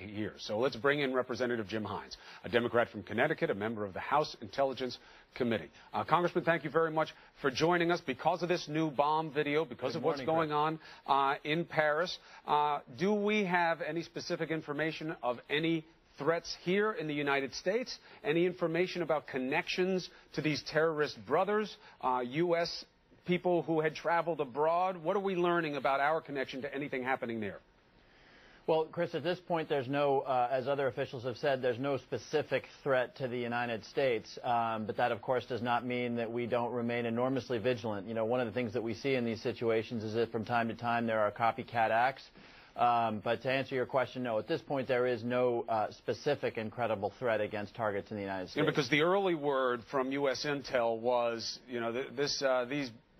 here. So let's bring in Representative Jim Hines, a Democrat from Connecticut, a member of the House Intelligence Committee. Congressman, thank you very much for joining us. Because of this new bomb video, because of what's going on in Paris, do we have any specific information of any threats here in the United States? Any information about connections to these terrorist brothers, U.S. people who had traveled abroad? What are we learning about our connection to anything happening there? Well, Chris, at this point, there's no, as other officials have said, there's no specific threat to the United States. But that, of course, does not mean that we don't remain enormously vigilant. You know, one of the things that we see in these situations is that from time to time there are copycat acts. But to answer your question, no, at this point there is no specific and credible threat against targets in the United States. Yeah, because the early word from U.S. Intel was, you know,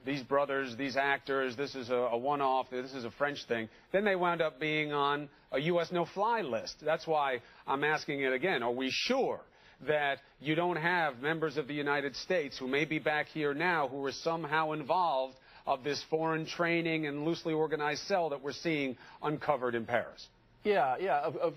these brothers, these actors, this is a one-off, this is a French thing. Then they wound up being on a U.S. no-fly list. That's why I'm asking it again. Are we sure that you don't have members of the United States who may be back here now who are somehow involved of this foreign training and loosely organized cell that we're seeing uncovered in Paris? Yeah, of course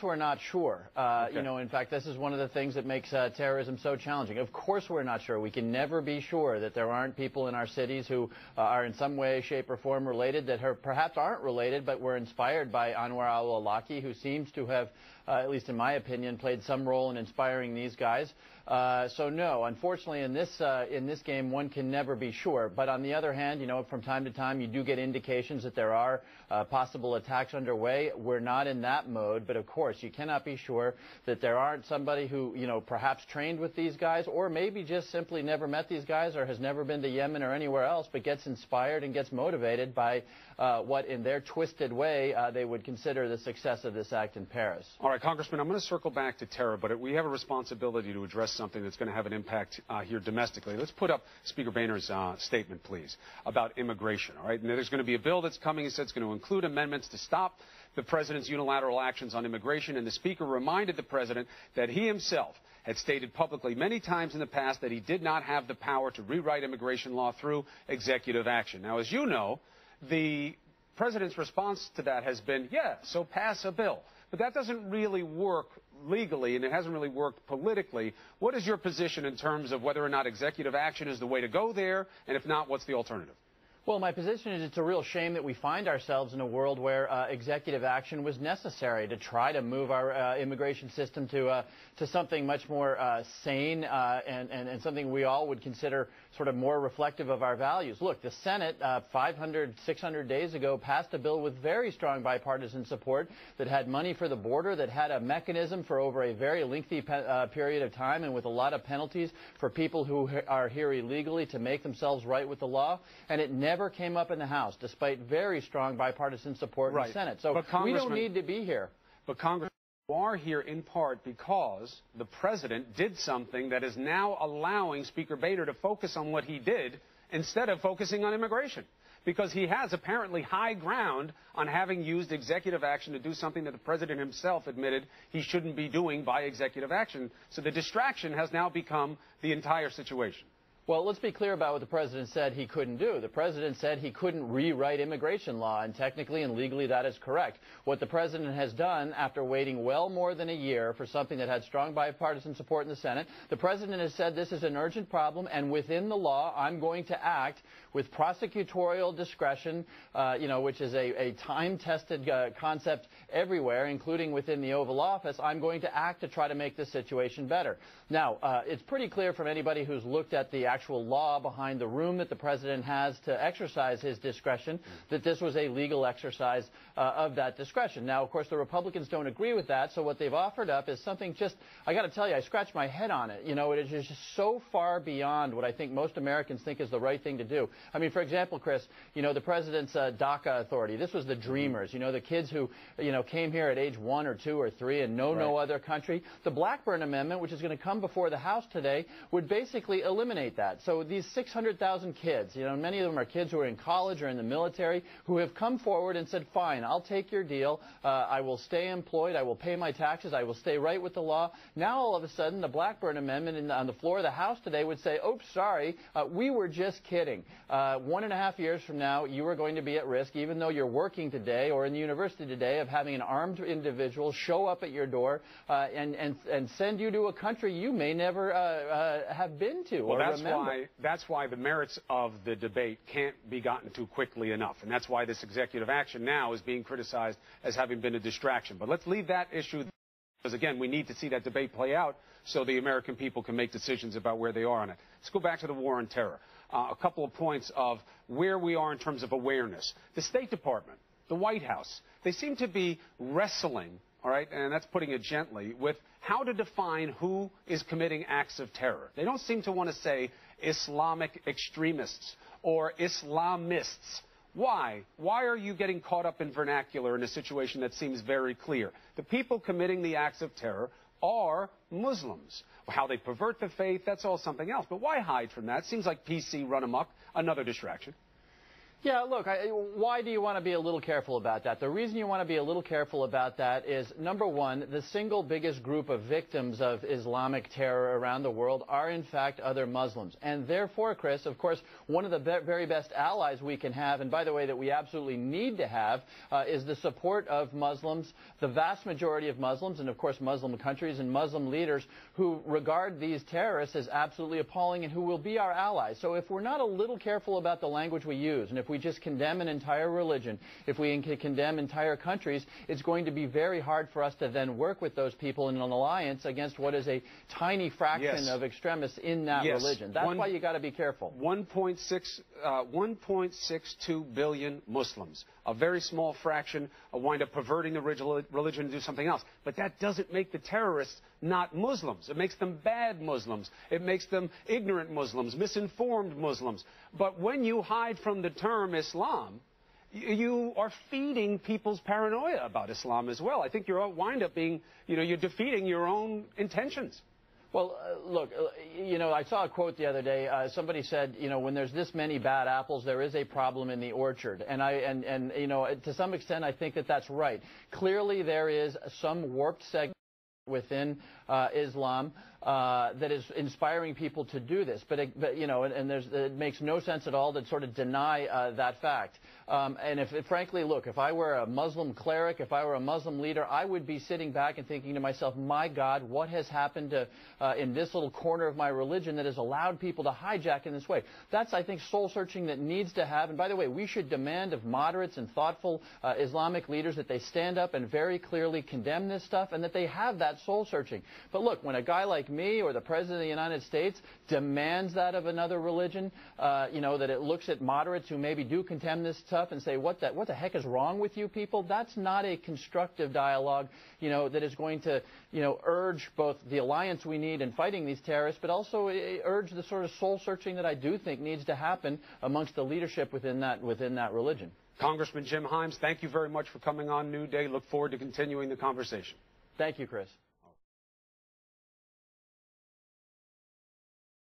we're not sure. Okay. You know, in fact, this is one of the things that makes terrorism so challenging. Of course we're not sure. We can never be sure that there aren't people in our cities who are in some way, shape, or form related, that perhaps aren't related, but were inspired by Anwar al-Awlaki, who seems to have, at least in my opinion, played some role in inspiring these guys. So no, unfortunately, in this game, one can never be sure. But on the other hand, you know, from time to time, you do get indications that there are possible attacks underway. We're not in that mode, but of course, you cannot be sure that there aren't somebody who, you know, perhaps trained with these guys, or maybe just simply never met these guys, or has never been to Yemen or anywhere else, but gets inspired and gets motivated by what, in their twisted way, they would consider the success of this act in Paris. All right, Congressman, I'm going to circle back to terror, but we have a responsibility to address something that's going to have an impact here domestically. Let's put up Speaker Boehner's statement, please, about immigration. All right, and there's going to be a bill that's coming. He said it's going to include amendments to stop the president's unilateral actions on immigration, and the Speaker reminded the president that he himself had stated publicly many times in the past that he did not have the power to rewrite immigration law through executive action. Now, as you know, the president's response to that has been, yeah, so pass a bill. But that doesn't really work legally, and it hasn't really worked politically. What is your position in terms of whether or not executive action is the way to go there, and if not, what's the alternative? Well, my position is it's a real shame that we find ourselves in a world where executive action was necessary to try to move our immigration system to something much more sane and something we all would consider sort of more reflective of our values. Look, the Senate 500, 600 days ago passed a bill with very strong bipartisan support that had money for the border, that had a mechanism for over a very lengthy period of time and with a lot of penalties for people who are here illegally to make themselves right with the law, and it never came up in the House, despite very strong bipartisan support in the Senate. So we don't need to be here. But Congressman, you are here in part because the president did something that is now allowing Speaker Boehner to focus on what he did instead of focusing on immigration. Because he has apparently high ground on having used executive action to do something that the president himself admitted he shouldn't be doing by executive action. So the distraction has now become the entire situation. Well, let's be clear about what the president said he couldn't do. The president said he couldn't rewrite immigration law, and technically and legally that is correct. What the president has done after waiting well more than a year for something that had strong bipartisan support in the Senate, the president has said this is an urgent problem, and within the law I'm going to act with prosecutorial discretion, which is a time-tested concept everywhere, including within the Oval Office. I'm going to act to try to make this situation better. Now, it's pretty clear from anybody who's looked at the actual law behind the room that the president has to exercise his discretion that this was a legal exercise of that discretion. Now, of course, the Republicans don't agree with that, so what they've offered up is something just, I got to tell you, I scratch my head on it. You know, it is just so far beyond what I think most Americans think is the right thing to do. I mean, for example, Chris, you know, the president's DACA authority, this was the dreamers, you know, the kids who, you know, came here at age 1 or 2 or 3 and know no other country. The Blackburn Amendment, which is going to come before the House today, would basically eliminate that. that. So these 600,000 kids, many of them are kids who are in college or in the military, who have come forward and said, fine, I'll take your deal. I will stay employed. I will pay my taxes. I will stay right with the law. Now, all of a sudden, the Blackburn Amendment on the floor of the House today would say, oops, sorry, we were just kidding. 1.5 years from now, you are going to be at risk, even though you're working today or in the university today, of having an armed individual show up at your door and send you to a country you may never have been to or remember. That's why the merits of the debate can't be gotten to quickly enough, and that's why this executive action now is being criticized as having been a distraction. But let's leave that issue, because, again, we need to see that debate play out so the American people can make decisions about where they are on it. Let's go back to the war on terror. A couple of points of where we are in terms of awareness. The State Department, the White House, they seem to be wrestling, all right, and that's putting it gently, with how to define who is committing acts of terror. They don't seem to want to say Islamic extremists or Islamists. Why? Why are you getting caught up in vernacular in a situation that seems very clear? The people committing the acts of terror are Muslims. How they pervert the faith, that's all something else. But why hide from that? Seems like PC run amok, another distraction. Yeah, look, why do you want to be a little careful about that? The reason you want to be a little careful about that is, number one, the single biggest group of victims of Islamic terror around the world are, in fact, other Muslims. And therefore, Chris, of course, one of the very best allies we can have, and by the way, that we absolutely need to have, is the support of Muslims, the vast majority of Muslims, and of course Muslim countries and Muslim leaders who regard these terrorists as absolutely appalling and who will be our allies. So if we're not a little careful about the language we use, and if we just condemn an entire religion, if we condemn entire countries, it's going to be very hard for us to then work with those people in an alliance against what is a tiny fraction of extremists in that religion. That's why you got to be careful. 1.62 billion Muslims. A very small fraction wind up perverting the religion and do something else. But that doesn't make the terrorists not Muslims. It makes them bad Muslims. It makes them ignorant Muslims, misinformed Muslims. But when you hide from the term Islam, you are feeding people's paranoia about Islam as well. I think you wind up being, you're defeating your own intentions. Well, look, I saw a quote the other day. Somebody said, when there's this many bad apples, there is a problem in the orchard. And to some extent, I think that that's right. Clearly, there is some warped segment within Islam that is inspiring people to do this. But it makes no sense at all to sort of deny that fact. And frankly, look, if I were a Muslim cleric, if I were a Muslim leader, I would be sitting back and thinking to myself, my God, what has happened in this little corner of my religion that has allowed people to hijack in this way? That's, I think, soul-searching that needs to happen. By the way, we should demand of moderates and thoughtful Islamic leaders that they stand up and very clearly condemn this stuff and that they have that soul-searching. But look, when a guy like me or the President of the United States demands that of another religion, that it looks at moderates who maybe do condemn this stuff and say, what the heck is wrong with you people? That's not a constructive dialogue, that is going to, urge both the alliance we need in fighting these terrorists, but also urge the sort of soul-searching that I do think needs to happen amongst the leadership within that religion. Congressman Jim Himes, thank you very much for coming on New Day. Look forward to continuing the conversation. Thank you, Chris.